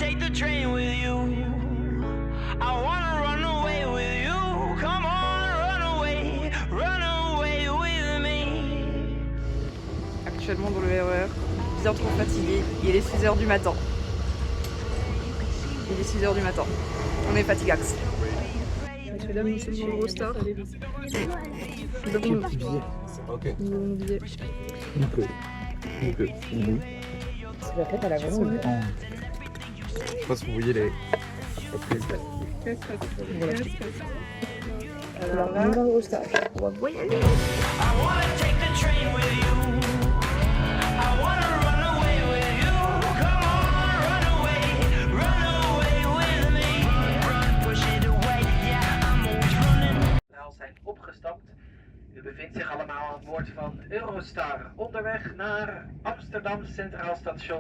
take the train with you. I wanna run away with you. Come on, run away with me. Actuellement dans le RER, bien trop fatigué. Il est 6h du matin. Il est 6h du matin. On est fatiguax. Messieurs, dames, nous sommes dans l'Eurostar. Nous avons nos billets. Ok. Nous avons nos billets. Oui. C'est la fête à la maison. Je pense que vous voyez les... Voilà. Alors là, dans l'Eurostar. On va voyager. I wanna take the train with you. I wanna run away with you. Come on, run away with me. Run, push it away, yeah, I'm always running. Zijn opgestapt. U bevindt zich allemaal aan boord van Eurostar. Onderweg naar Amsterdam Centraal Station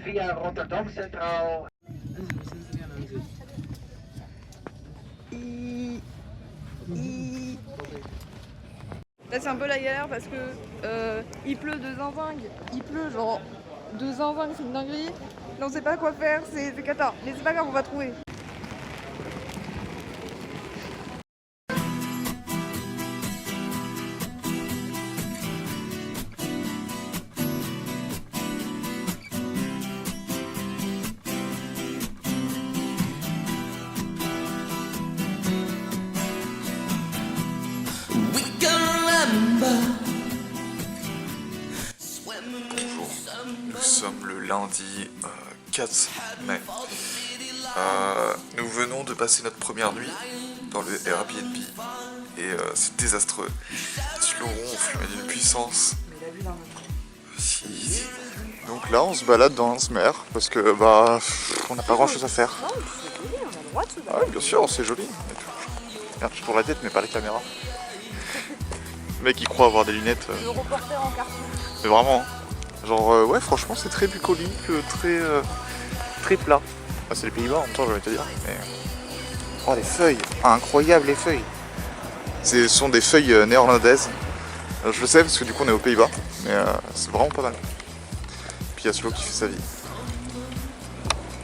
via Rotterdam Centraal. Là c'est un peu la galère parce que il pleut de zinzingue. Il pleut genre de zinzingue, c'est une dinguerie. Là on sait pas quoi faire, c'est cata. Mais c'est pas grave, on va trouver. Nous sommes le lundi 4 mai. Nous venons de passer notre première nuit dans le Airbnb et c'est désastreux. Le ronfle mais d'une puissance. Si. Donc là on se balade dans Landsmer parce que bah on n'a pas grand chose à faire. Ah, bien sûr, c'est joli. Merde, je tourne la tête mais pas la caméra. Le mec il croit avoir des lunettes. Le reporter en carton. Mais vraiment. Genre ouais franchement c'est très bucolique, très plat. Ah, c'est les Pays-Bas en même temps je vais te dire. Mais... oh les feuilles, incroyable les feuilles. Ce sont des feuilles néerlandaises. Je le sais parce que du coup on est aux Pays-Bas. Mais c'est vraiment pas mal. Puis il y a Slo qui fait sa vie.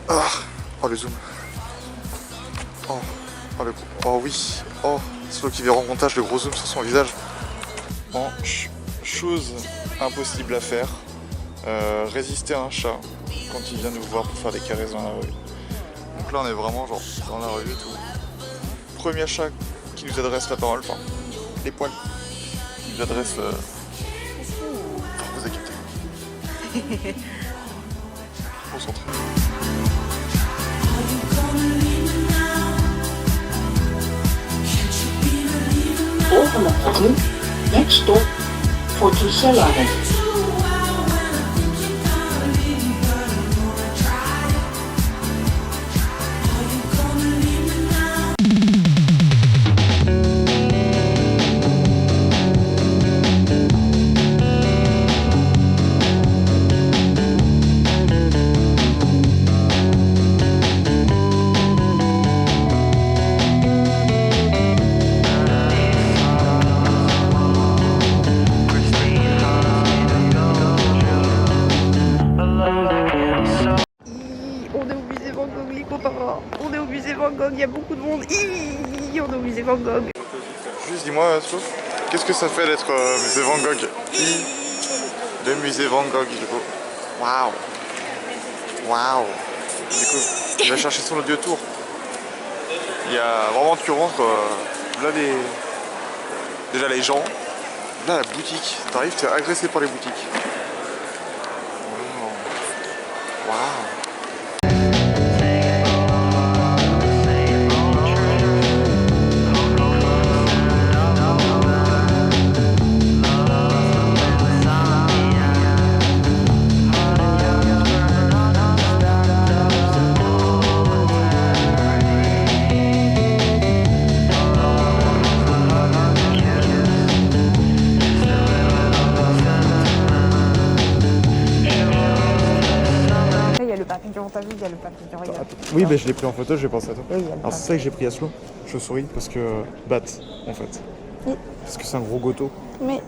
Oh le zoom. Oh le gros. Oh oui. Oh Slo qui verra en montage le gros zoom sur son visage. Bon, chose impossible à faire. Résister à un chat quand il vient nous voir pour faire des caresses dans la rue. Donc là on est vraiment genre dans la rue et tout. Premier chat qui nous adresse la parole, enfin les poils, qui nous adresse vous avez capté. Concentré. Volgende ochtend, next stop, Fortuna. On est au musée Van Gogh, il y a beaucoup de monde. On est au musée Van Gogh. Juste dis-moi, qu'est-ce que ça fait d'être au musée Van Gogh? Le musée Van Gogh, du coup. Waouh. Waouh. Du coup, il va chercher son audio tour. Il y a vraiment, tu rentres, là déjà les gens, là la boutique, t'arrives, t'es agressé par les boutiques. Waouh. T'as vu, il y a le papillon, regarde. Oui, bah, je l'ai pris en photo, j'ai pensé à toi. Oui, Alors c'est ça que j'ai pris à Slo. Je souris parce que bat en fait. Oui. Parce que c'est un gros goto. Mais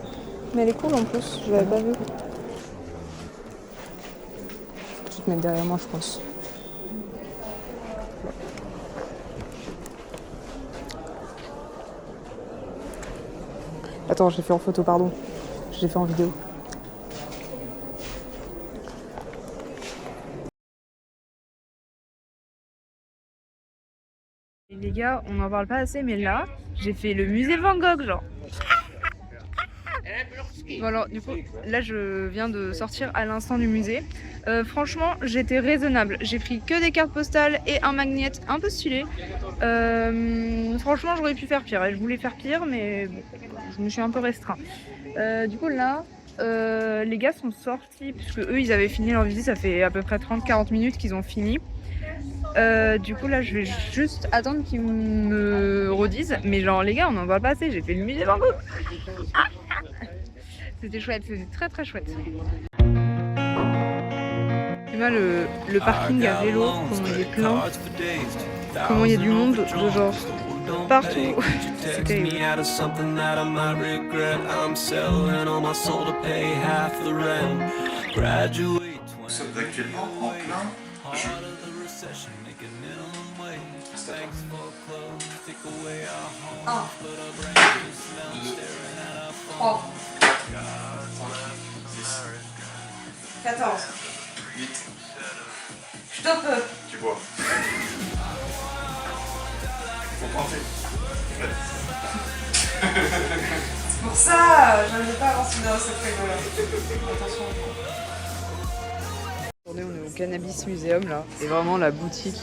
elle est cool en plus, je l'avais pas vu. Tu te mets derrière moi, je pense. Attends, j'ai fait en photo, pardon. Je l'ai fait en vidéo. Et les gars, on n'en parle pas assez, mais là, j'ai fait le musée Van Gogh, genre. Bon alors, du coup, là, je viens de sortir à l'instant du musée. Franchement, j'étais raisonnable. J'ai pris que des cartes postales et un magnet un peu stylé. Franchement, j'aurais pu faire pire. Je voulais faire pire, mais bon, je me suis un peu restreint. Du coup, là, les gars sont sortis, puisque eux, ils avaient fini leur visite. Ça fait à peu près 30-40 minutes qu'ils ont fini. Du coup là je vais juste attendre qu'ils me redisent, mais genre les gars on en parle pas assez, j'ai fait le musée Van Gogh. C'était chouette, c'était très très chouette. Tu vois le parking à vélo, comment il est plein, comment il y a du monde de genre partout. C'était Nous sommes actuellement en plein jeu. Un, 3, 14, 8. stop. Tu bois. Faut compter. C'est pour ça, j'arrivais pas à avancer dans cette règle-là. Attention. On est au Cannabis Museum là, c'est vraiment la boutique.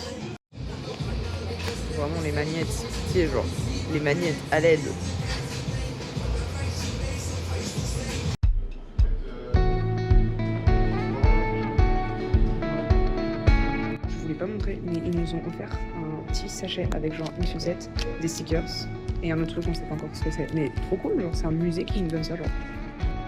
Vraiment les magnettes, tu sais, genre les magnettes à LED. Je voulais pas montrer, mais ils nous ont offert un petit sachet avec genre une sucette, des stickers et un autre truc, on sait pas encore ce que c'est. Mais trop cool, genre c'est un musée qui nous donne ça genre.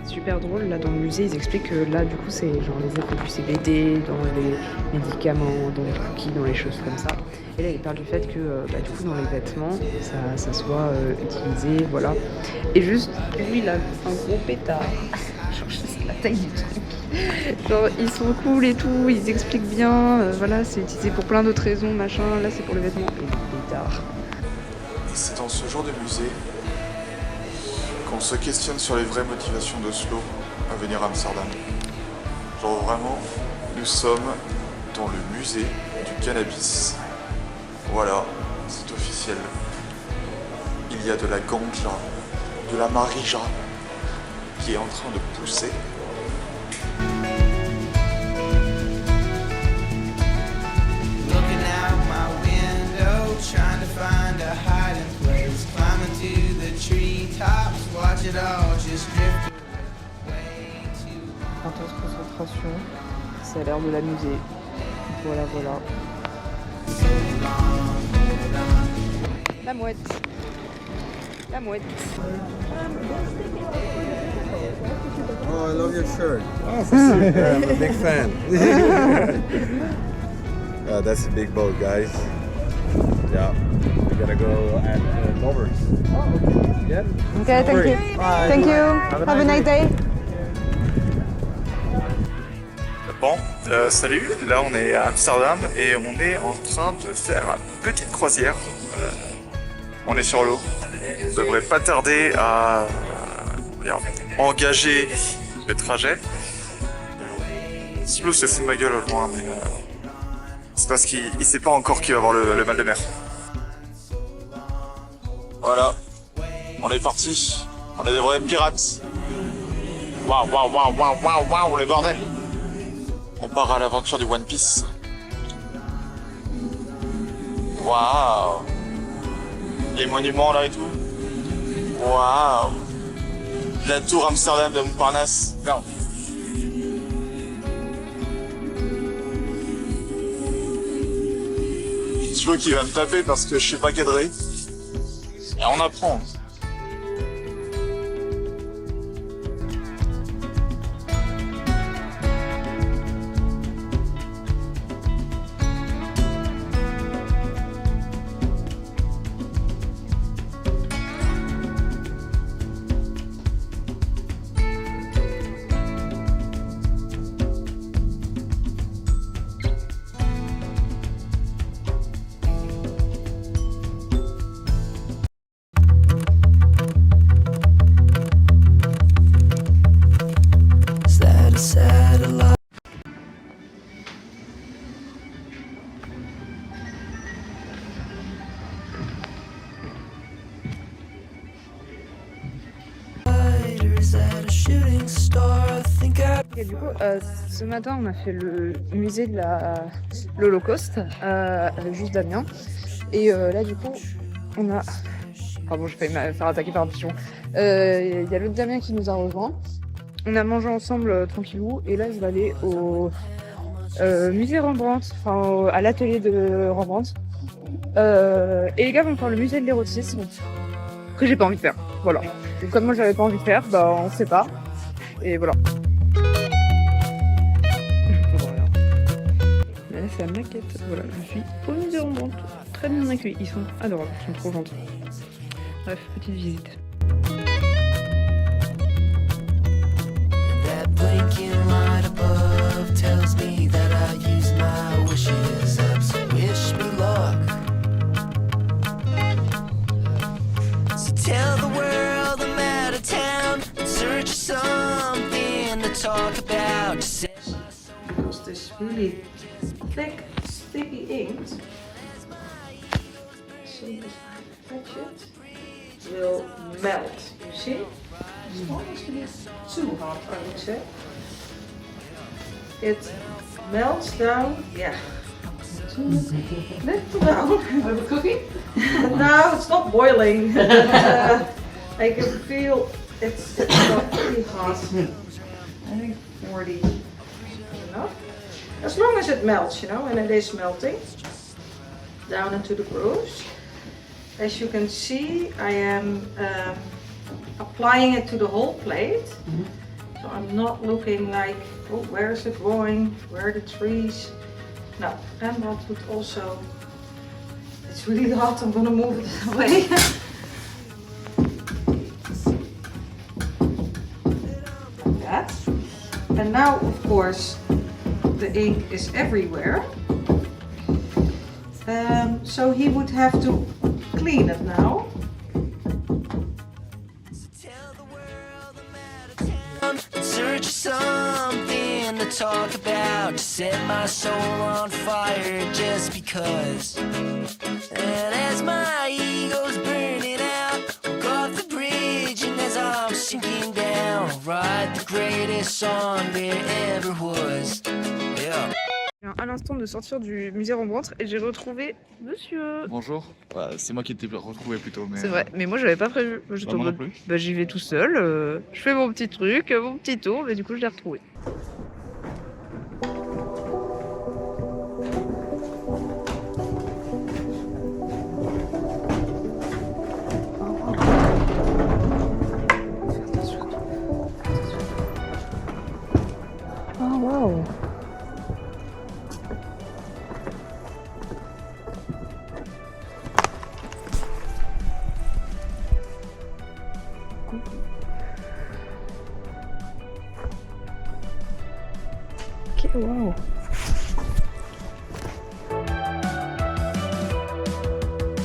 Super drôle, là dans le musée ils expliquent que là du coup c'est genre les effets du CBD dans les médicaments, dans les cookies, dans les choses comme ça. Et là ils parlent du fait que du coup dans les vêtements ça soit utilisé, voilà. Et juste lui il a un gros pétard, genre c'est la taille du truc. Genre ils sont cool et tout, ils expliquent bien, voilà c'est utilisé pour plein d'autres raisons, machin, là c'est pour les vêtements et le pétard. Et c'est dans ce genre de musée qu'on se questionne sur les vraies motivations d'Oslo à venir à Amsterdam. Genre vraiment, nous sommes dans le musée du cannabis. Voilà, c'est officiel. Il y a de la ganja, de la marija qui est en train de pousser. Looking out my window, trying to find a hiding place. Climbing to the treetops, watch it all just drift away too long. Intense concentration, ça a l'air de l'amuser. Voilà, voilà. La mouette. La mouette. Oh, I love your shirt. Oh, I'm a big fan. That's a big boat, guys. Yeah, we're gonna go at Lovers. Yeah. Okay, thank you. Bye. Thank you. Have a nice day. Bon, salut, là on est à Amsterdam et on est en train de faire une petite croisière. On est sur l'eau. On devrait pas tarder à engager le trajet. Slo se fout de ma gueule au loin, mais c'est parce qu'il sait pas encore qu'il va avoir le mal de mer. Voilà, on est parti. On est des vrais pirates. Waouh, waouh, waouh, waouh, waouh, waouh, les bordels. On part à l'aventure du One Piece. Waouh! Les monuments là et tout. Waouh! La tour Amsterdam de Montparnasse. Non. Je veux qu'il va me taper parce que je sais pas cadrer. Et on apprend. Et du coup, ce matin, on a fait le musée de l'Holocauste avec juste Damien. Et là, du coup, on a... Pardon, j'ai failli me faire attaquer par un pigeon. Il y a l'autre Damien qui nous a rejoint. On a mangé ensemble tranquillou. Et là, je vais aller au musée Rembrandt, enfin à l'atelier de Rembrandt. Et les gars vont faire le musée de l'érotisme, que j'ai pas envie de faire. Voilà. Donc, comme moi, j'avais pas envie de faire, bah on sait pas. Et voilà. Là, c'est la maquette. Voilà, je suis au musée Rembrandt. Très bien accueillis. Ils sont adorables, ils sont trop gentils. Bref, petite visite. That blinking light above tells me that I use my wishes up, so wish me luck. So tell the world I'm out of town, in search of something to talk about. Because this really thick, sticky ink, see if I touch it, will melt. You see? It's almost a bit too hot, I would say. It melts down, yeah. Little down. Are we cooking? No, it's not boiling. But, I can feel it's not pretty hot. I think 40 is enough. As long as it melts, you know, and it is melting down into the grooves. As you can see, I am applying it to the whole plate. So I'm not looking like, oh, where is it going? Where are the trees? No, and that would also, it's really hot, I'm gonna move it away. Like that. And now, of course, the ink is everywhere. So he would have to clean it now. Search something to talk about, to set my soul on fire just because. And as my ego's burning out, walk off the bridge, and as I'm sinking down, I'll write the greatest song there ever was. Yeah. Je viens à l'instant de sortir du musée Rembrandt et j'ai retrouvé monsieur. Bonjour. Bah, c'est moi qui t'ai retrouvé plutôt. Mais... C'est vrai, mais moi j'avais pas prévu. J'étais en moi non mode, plus. bah, j'y vais tout seul, je fais mon petit truc, mon petit tour, mais du coup je l'ai retrouvé. Oh wow. Ok, wow.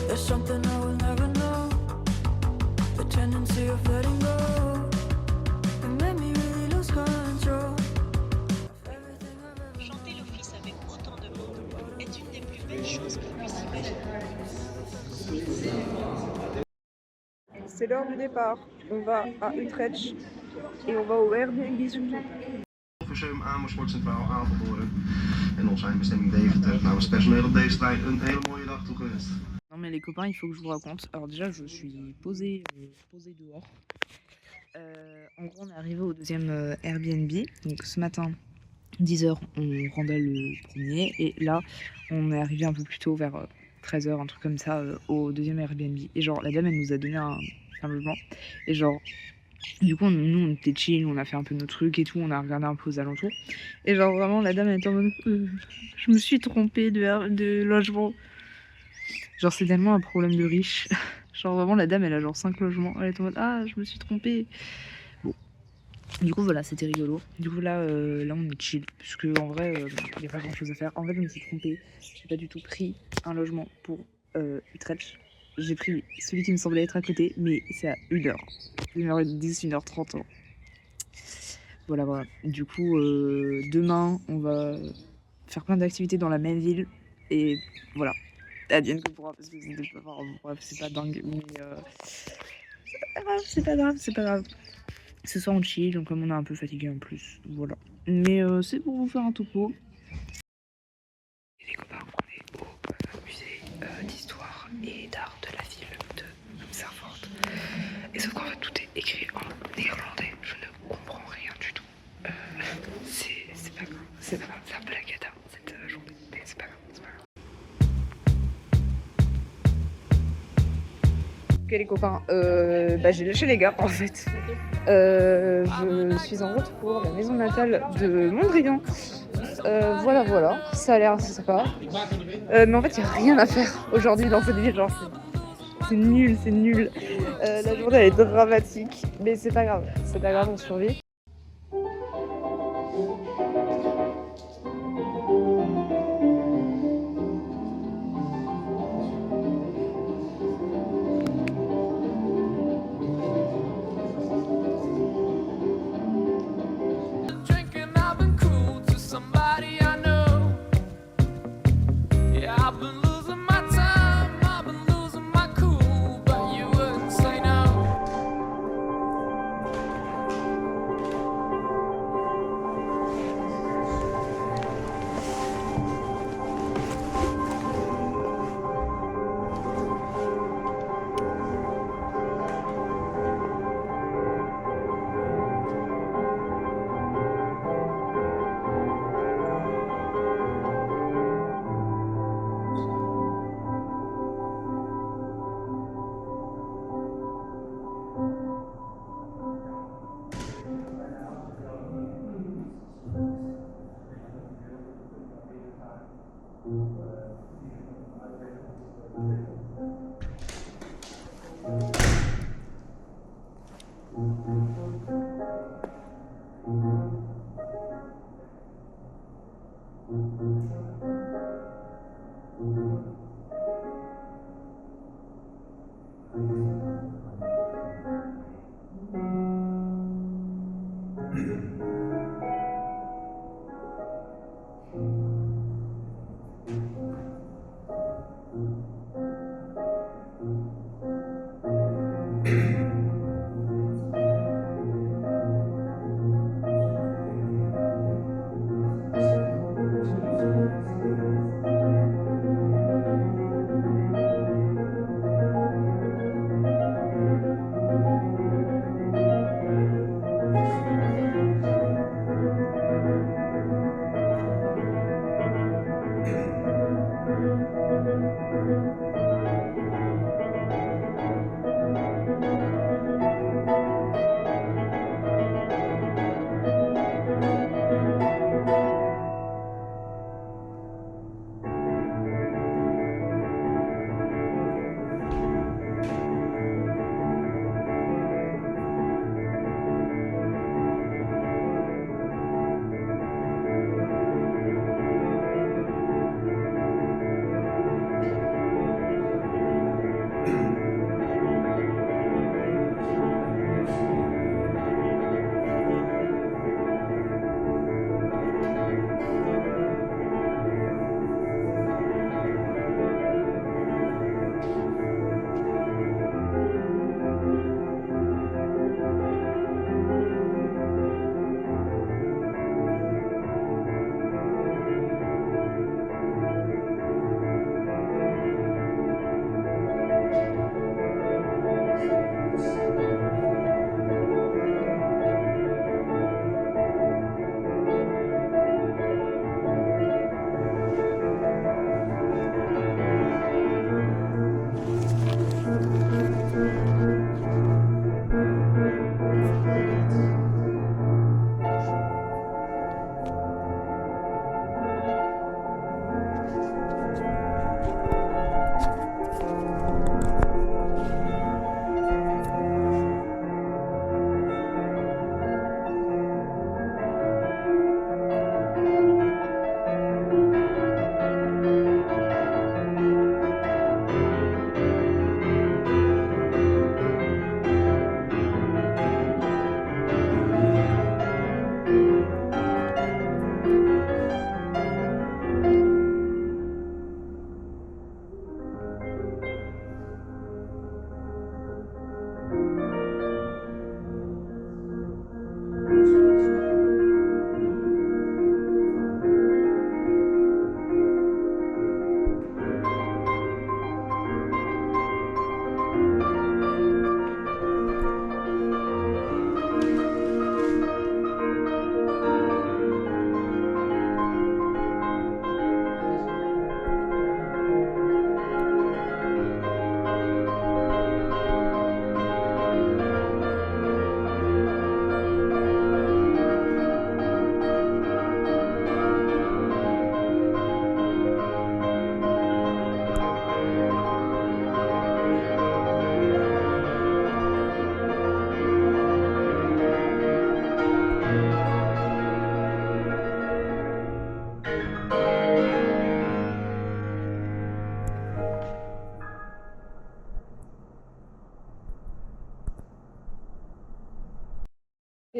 There's something I will never know, the tendency of letting go. It made me really lose control. Chanter l'office avec autant de monde est une des plus belles choses qu'on puisse imaginer. C'est l'heure du départ. On va à Utrecht et on va au Airbnb surtout. Museum Amersfoort Centraal Apeldoorn en ons eindbestemming Deventer. Nou, het personeel op deze trein een hele mooie dag toegewenst. Non mais les copains, il faut que je vous raconte. Alors déjà, je suis posée dehors. En gros, on est arrivé au deuxième Airbnb. Donc ce matin, 10h, on rendait le premier. Et là, on est arrivé un peu plus tôt, vers 13h, un truc comme ça, au deuxième Airbnb. Et genre, la dame, elle nous a donné un logement. Et genre, du coup, nous, on était chill, on a fait un peu nos trucs et tout, on a regardé un peu aux alentours. Et genre, vraiment, la dame, elle était en mode, je me suis trompée de logement. Genre, c'est tellement un problème de riche. Genre, vraiment, la dame, elle a genre 5 logements. Elle est en mode, ah, je me suis trompée. Bon. Du coup, voilà, c'était rigolo. Du coup, là, on est chill. Parce qu'en vrai, il n'y a pas grand chose à faire. En fait, je me suis trompée. J'ai pas du tout pris un logement pour Utrecht. J'ai pris celui qui me semblait être à côté, mais c'est à 1h. 1h10, 1h30. Voilà, voilà. Du coup, demain, on va faire plein d'activités dans la même ville. Et voilà. Advienne que pourra, parce que c'était pas... Enfin, bref, c'est pas dingue, mais... c'est pas grave. Ce soir, on chill, donc comme on est un peu fatigué en plus. Voilà. Mais c'est pour vous faire un topo. Et les copains, on est au musée d'histoire et d'art de la ville de Servoort. Et sauf qu'en fait tout est écrit en néerlandais, je ne comprends rien du tout. C'est pas grave, c'est un peu la cata cette journée, mais c'est pas grave, c'est pas grave. Ok les copains, j'ai lâché les gars en fait. Je suis en route pour la maison natale de Mondrian. Voilà, ça a l'air assez sympa. Mais en fait, il n'y a rien à faire aujourd'hui dans cette ville. Genre, c'est nul. La journée elle est dramatique, mais c'est pas grave, on survit.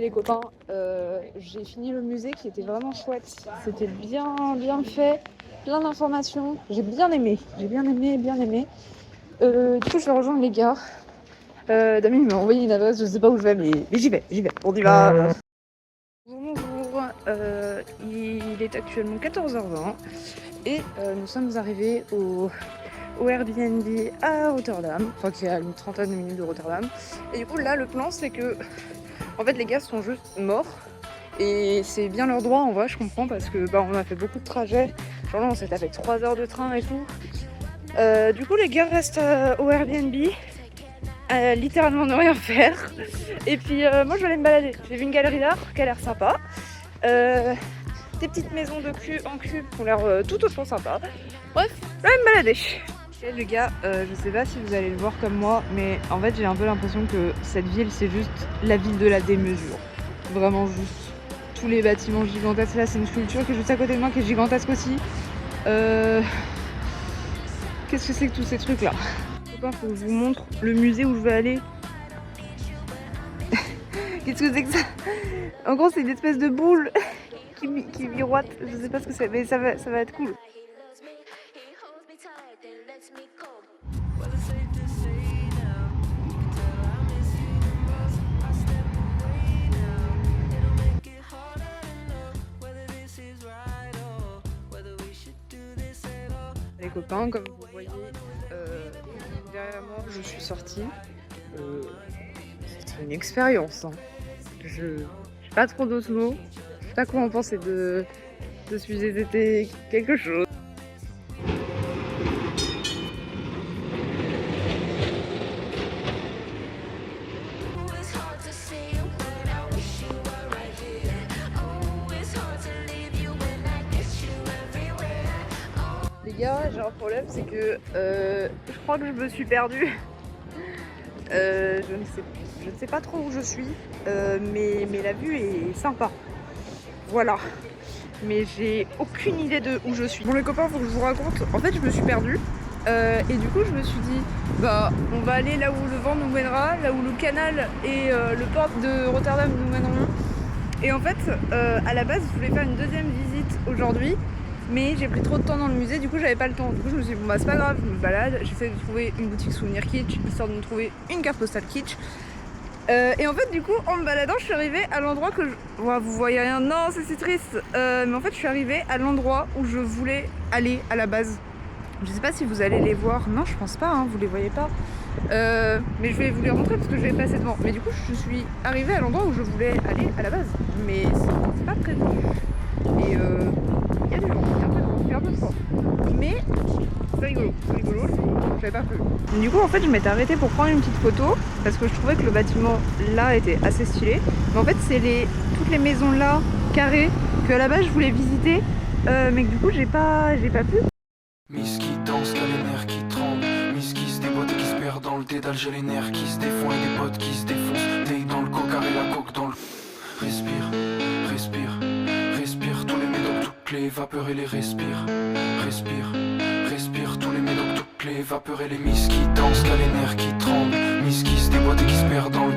les copains, j'ai fini le musée qui était vraiment chouette. C'était bien fait, plein d'informations. J'ai bien aimé. Du coup, je vais rejoindre les gars. Damien m'a envoyé une adresse, je sais pas où je vais, mais j'y vais. On y va. Bonjour, il est actuellement 14h20 et nous sommes arrivés au Airbnb à Rotterdam, enfin qui est à une trentaine de minutes de Rotterdam. Et du coup là le plan c'est que en fait les gars sont juste morts et c'est bien leur droit en vrai, je comprends parce que on a fait beaucoup de trajets, genre là on s'est tapé 3 heures de train et tout. Du coup les gars restent au Airbnb, littéralement ne rien faire. Et puis moi je vais aller me balader, j'ai vu une galerie d'art qui a l'air sympa. Des petites maisons de cul en cube qui ont l'air tout autant sympa. Bref, je vais me balader. Et les gars, je sais pas si vous allez le voir comme moi, mais en fait j'ai un peu l'impression que cette ville c'est juste la ville de la démesure. Vraiment juste tous les bâtiments gigantesques. Là c'est une sculpture qui est juste à côté de moi qui est gigantesque aussi. Qu'est-ce que c'est que tous ces trucs là? Faut que je vous montre le musée où je vais aller. Qu'est-ce que c'est que ça? En gros c'est une espèce de boule qui miroite, je sais pas ce que c'est, mais ça va être cool. Les copains, comme vous voyez derrière moi, je suis sortie. C'était une expérience. Hein. Je n'ai pas trop d'autres mots. Je sais pas quoi en penser de ce musée, c'était quelque chose. Les gars, j'ai un problème, c'est que je crois que je me suis perdue. Je ne sais pas trop où je suis, mais la vue est sympa. Voilà. Mais j'ai aucune idée de où je suis. Bon les copains, faut que je vous raconte. En fait, je me suis perdue. Et du coup, je me suis dit, on va aller là où le vent nous mènera, là où le canal et le port de Rotterdam nous mèneront. Et en fait, à la base, je voulais faire une deuxième visite aujourd'hui. Mais j'ai pris trop de temps dans le musée, du coup j'avais pas le temps. Du coup je me suis dit c'est pas grave, je me balade, j'essaie de trouver une boutique souvenir kitsch, histoire de me trouver une carte postale kitsch. Et en fait du coup en me baladant je suis arrivée à l'endroit que vous voyez rien, non c'est si triste. Mais en fait je suis arrivée à l'endroit où je voulais aller à la base. Je sais pas si vous allez les voir, non je pense pas, hein, vous les voyez pas. Mais je vais vous les montrer parce que je vais passer devant. Mais du coup je suis arrivée à l'endroit où je voulais aller à la base. Mais c'est pas prévu. Et il y a du vent, il y a un peu de fort. Mais c'est rigolo, j'avais pas prévu. Du coup en fait je m'étais arrêtée pour prendre une petite photo parce que je trouvais que le bâtiment là était assez stylé. Mais en fait c'est toutes les maisons là, carrées, que à la base je voulais visiter, mais que du coup j'ai pas pu. Miss qui danse, t'as les nerfs qui tremblent. Miss qui se déboîte et qui se perd dans le dédale. J'ai les nerfs qui se défont et des potes qui se défoncent. T'es dans le coca et la coque dans le... Respire, respire, respire. Tous les médocs, toutes les vapeurs et les respire. Respire, respire. Tous les médocs, toutes les vapeurs et les miss qui dansent, t'as les nerfs qui tremblent. Miss qui se déboîte et qui se perd dans le